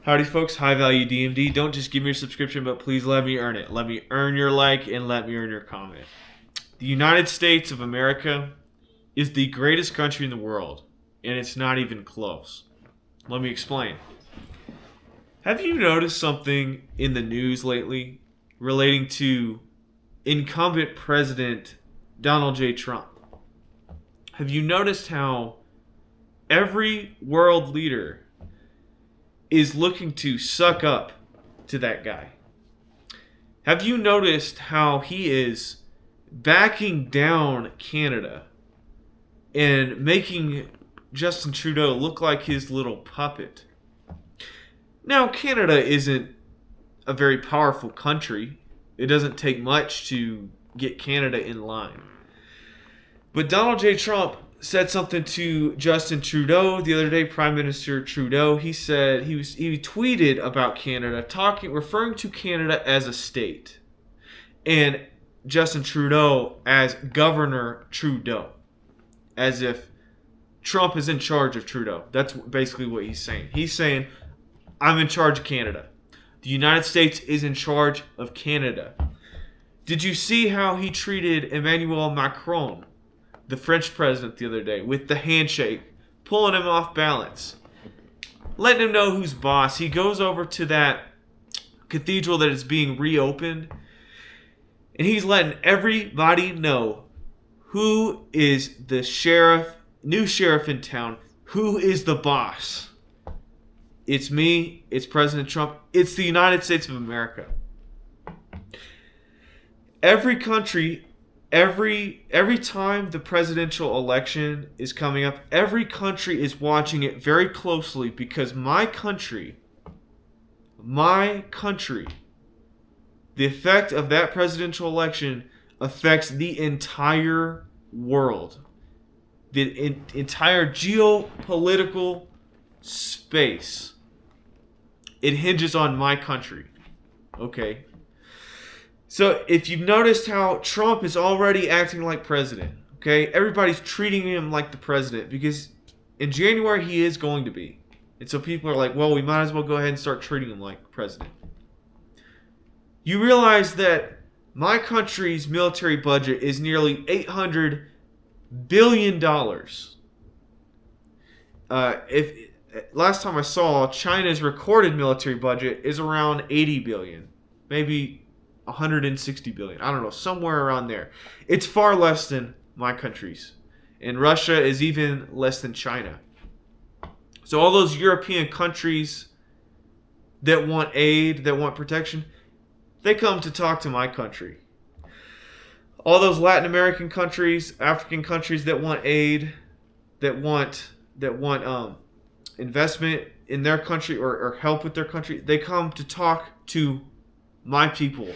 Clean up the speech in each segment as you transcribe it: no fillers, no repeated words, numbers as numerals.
Howdy folks, High Value DMD. Don't just give me your subscription, but please let me earn it. Let me earn your like and let me earn your comment. The United States of America is the greatest country in the world, and it's not even close. Let me explain. Have you noticed something in the news lately relating to incumbent President Donald J. Trump? Have you noticed how every world leader is looking to suck up to that guy? Have you noticed how he is backing down Canada and making Justin Trudeau look like his little puppet? Now, Canada isn't a very powerful country. It doesn't take much to get Canada in line. But Donald J. Trump said something to Justin Trudeau the other day, Prime Minister Trudeau. He said he tweeted about Canada, referring to Canada as a state, and Justin Trudeau as Governor Trudeau, as if Trump is in charge of Trudeau. That's basically what he's saying. He's saying, I'm in charge of Canada. The United States is in charge of Canada. Did you see how he treated Emmanuel Macron, the French president, the other day, with the handshake, pulling him off balance, letting him know who's boss? He goes over to that cathedral that is being reopened, and he's letting everybody know who is the new sheriff in town, who is the boss. It's me, it's President Trump, it's the United States of America. Every country, every time the presidential election is coming up, every country is watching it very closely, because my country, the effect of that presidential election affects the entire world. The entire geopolitical space. It hinges on my country. Okay? So if you've noticed how Trump is already acting like president, okay? Everybody's treating him like the president, because in January he is going to be. And so people are like, well, we might as well go ahead and start treating him like president. You realize that my country's military budget is nearly $800 billion. Last time I saw, China's recorded military budget is around 80 billion, maybe 160 billion. I don't know, somewhere around there. It's far less than my country's. And Russia is even less than China. So all those European countries that want aid, that want protection, they come to talk to my country. All those Latin American countries, African countries that want aid, that want investment in their country or help with their country, they come to talk to my people,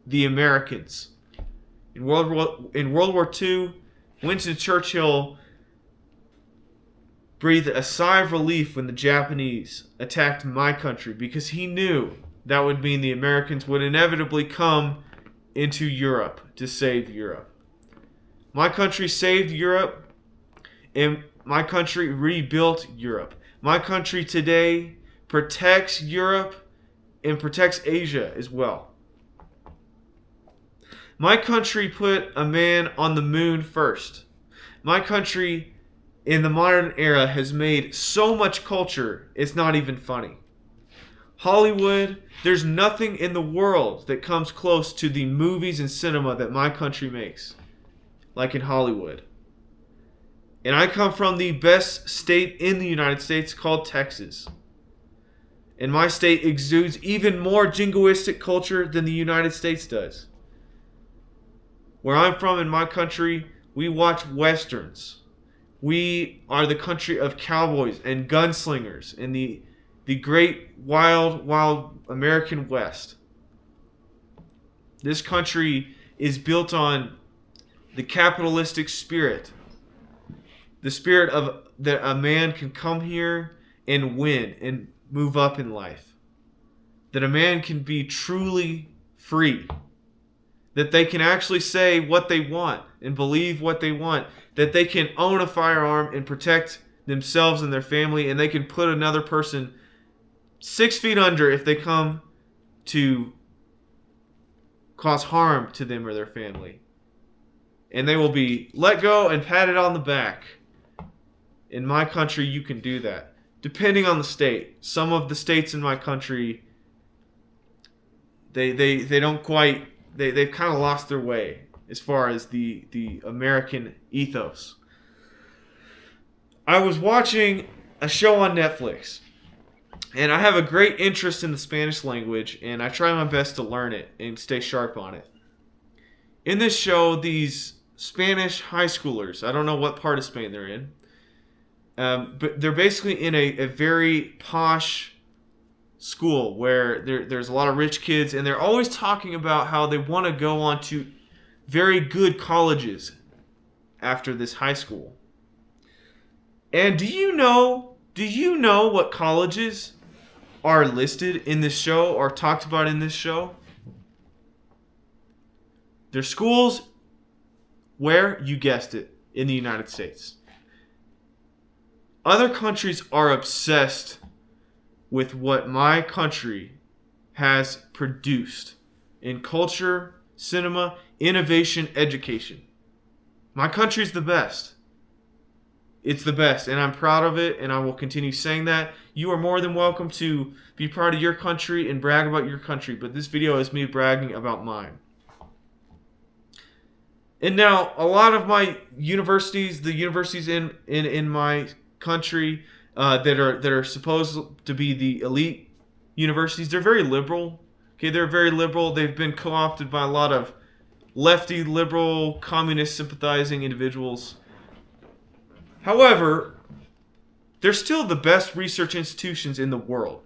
the Americans. In World War II, Winston Churchill breathed a sigh of relief when the Japanese attacked my country, because he knew that would mean the Americans would inevitably come into Europe to save Europe. My country saved Europe, and my country rebuilt Europe. My country today protects Europe and protects Asia as well. My country put a man on the moon first. My country in the modern era has made so much culture, it's not even funny. Hollywood, there's nothing in the world that comes close to the movies and cinema that my country makes, like in Hollywood. And I come from the best state in the United States, called Texas. And my state exudes even more jingoistic culture than the United States does. Where I'm from in my country, we watch westerns. We are the country of cowboys and gunslingers in the great wild American West. This country is built on the capitalistic spirit. The spirit of that a man can come here and win and move up in life. That a man can be truly free. That they can actually say what they want and believe what they want. That they can own a firearm and protect themselves and their family, and they can put another person 6 feet under if they come to cause harm to them or their family. And they will be let go and patted on the back. In my country, you can do that. Depending on the state. Some of the states in my country, they don't quite, they've kind of lost their way as far as the American ethos. I was watching a show on Netflix, and I have a great interest in the Spanish language, and I try my best to learn it and stay sharp on it. In this show, these Spanish high schoolers, I don't know what part of Spain they're in, but they're basically in a very posh school where there's a lot of rich kids, and they're always talking about how they want to go on to very good colleges after this high school. And do you know what colleges are listed in this show or talked about in this show? They're schools where, you guessed it, in the United States. Other countries are obsessed with what my country has produced in culture, cinema, innovation, education. My country's the best. It's the best, and I'm proud of it, and I will continue saying that. You are more than welcome to be proud of your country and brag about your country, but this video is me bragging about mine. And now, a lot of my universities, the universities in my country that are supposed to be the elite universities, they're very liberal. Okay, they're very liberal. They've been co-opted by a lot of lefty, liberal, communist sympathizing individuals. However, they're still the best research institutions in the world.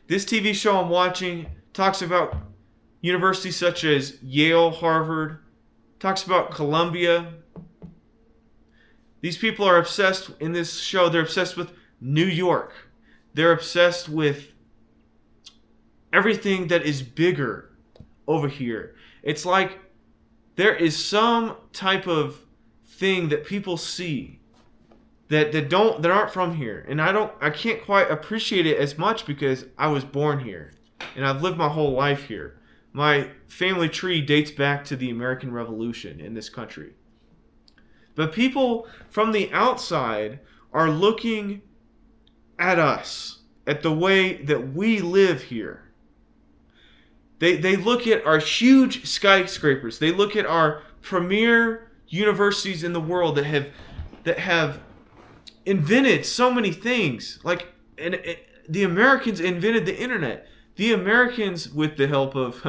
This TV show I'm watching talks about universities such as Yale, Harvard, talks about Columbia. These people are obsessed in this show. They're obsessed with New York. They're obsessed with everything that is bigger over here. It's like there is some type of thing that people see that aren't from here, and I can't quite appreciate it as much because I was born here and I've lived my whole life here. My family tree dates back to the American Revolution in this country. But people from the outside are looking at us, at the way that we live here. They look at our huge skyscrapers. They look at our premier universities in the world that have invented so many things. The Americans invented the internet. The Americans, with the help of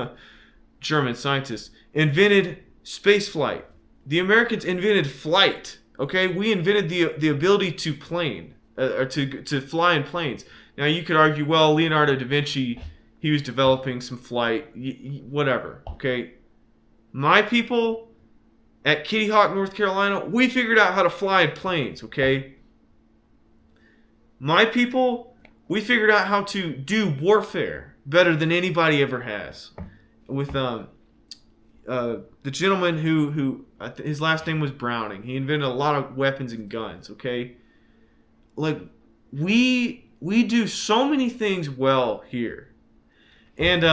German scientists, invented space flight. The Americans invented flight. Okay, we invented the ability to plane or to fly in planes. Now you could argue, well, Leonardo da Vinci, he was developing some flight, whatever. Okay, my people at Kitty Hawk, North Carolina, we figured out how to fly in planes. Okay, my people, we figured out how to do warfare better than anybody ever has. With the gentleman who his last name was Browning. He invented a lot of weapons and guns. Okay, like we do so many things well here, and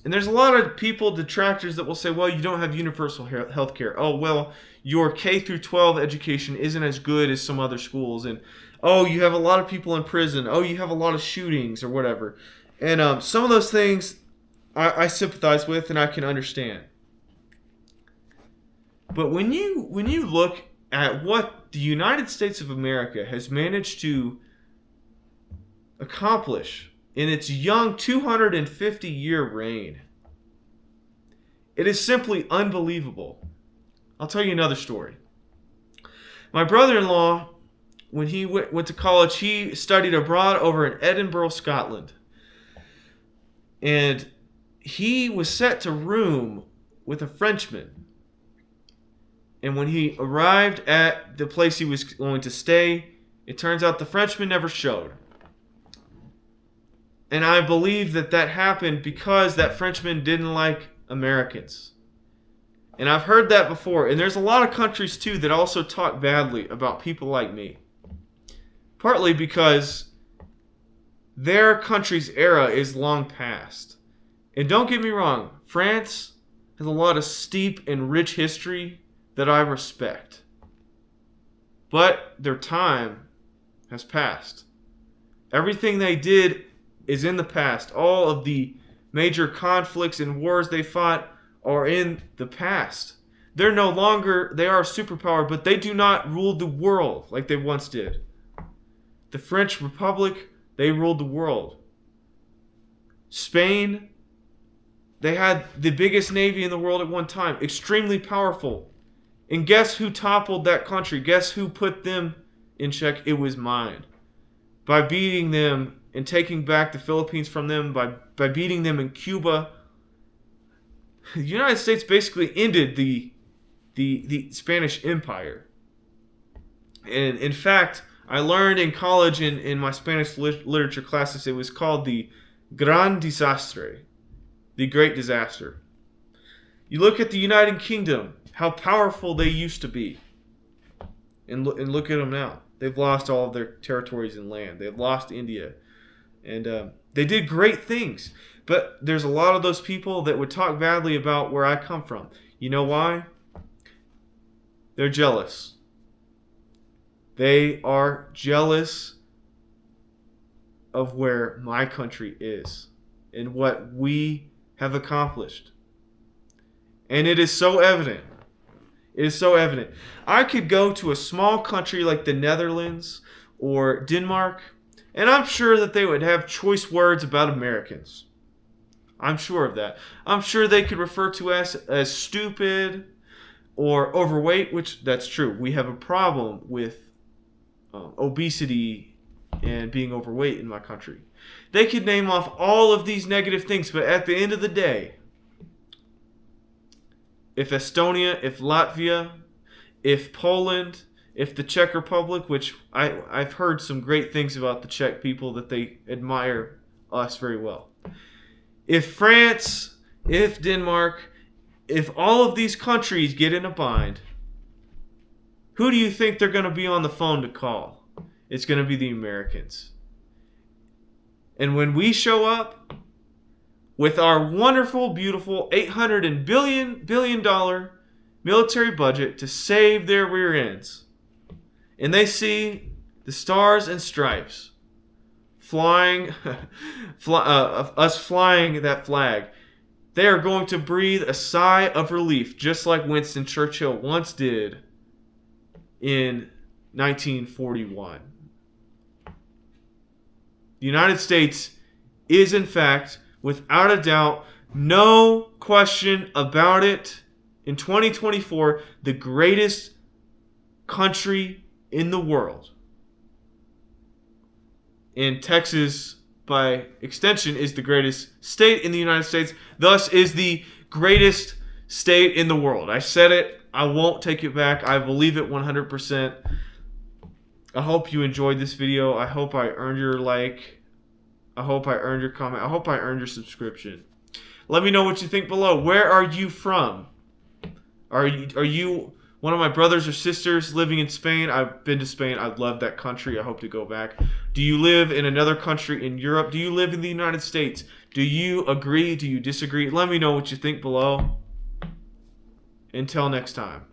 there's a lot of people, detractors, that will say, well, you don't have universal health care. Oh, well, your K through 12 education isn't as good as some other schools, and oh, you have a lot of people in prison. Oh, you have a lot of shootings or whatever. And some of those things I sympathize with and I can understand. But when you look at what the United States of America has managed to accomplish in its young 250-year reign, it is simply unbelievable. I'll tell you another story. My brother-in-law, when he went to college, he studied abroad over in Edinburgh, Scotland. And he was set to room with a Frenchman. And when he arrived at the place he was going to stay, it turns out the Frenchman never showed. And I believe that happened because that Frenchman didn't like Americans. And I've heard that before. And there's a lot of countries, too, that also talk badly about people like me. Partly because Their country's era is long past. And don't get me wrong, France has a lot of steep and rich history that I respect. But their time has passed. Everything they did is in the past. All of the major conflicts and wars they fought are in the past. They are a superpower, but they do not rule the world like they once did. The French Republic, they ruled the world. Spain, they had the biggest navy in the world at one time, extremely powerful. And guess who toppled that country? Guess who put them in check? It was mine. By beating them and taking back the Philippines from them, by beating them in Cuba, the United States basically ended the Spanish Empire. And in fact, I learned in college in my Spanish literature classes, it was called the Gran Desastre, the Great Disaster. You look at the United Kingdom, how powerful they used to be. And look at them now. They've lost all of their territories and land. They've lost India. And they did great things. But there's a lot of those people that would talk badly about where I come from. You know why? They're jealous. They are jealous of where my country is and what we have accomplished. And it is so evident. It is so evident. I could go to a small country like the Netherlands or Denmark, and I'm sure that they would have choice words about Americans. I'm sure of that. I'm sure they could refer to us as stupid or overweight, which that's true. We have a problem with obesity and being overweight in my country. They could name off all of these negative things, but at the end of the day, if Estonia, if Latvia, if Poland, if the Czech Republic, which I've heard some great things about the Czech people, that they admire us very well. If France, if Denmark, if all of these countries get in a bind, who do you think they're going to be on the phone to call? It's going to be the Americans. And when we show up with our wonderful, beautiful $800 billion military budget to save their rear ends, and they see the stars and stripes flying, us flying that flag, they are going to breathe a sigh of relief, just like Winston Churchill once did in 1941. The United States is, in fact, without a doubt, no question about it, in 2024, the greatest country in the world. And Texas, by extension, is the greatest state in the United States, thus is the greatest state in the world. I said it. I won't take it back. I believe it 100%. I hope you enjoyed this video. I hope I earned your like. I hope I earned your comment. I hope I earned your subscription. Let me know what you think below. Where are you from? Are you one of my brothers or sisters living in Spain? I've been to Spain. I love that country. I hope to go back. Do you live in another country in Europe? Do you live in the United States? Do you agree? Do you disagree? Let me know what you think below. Until next time.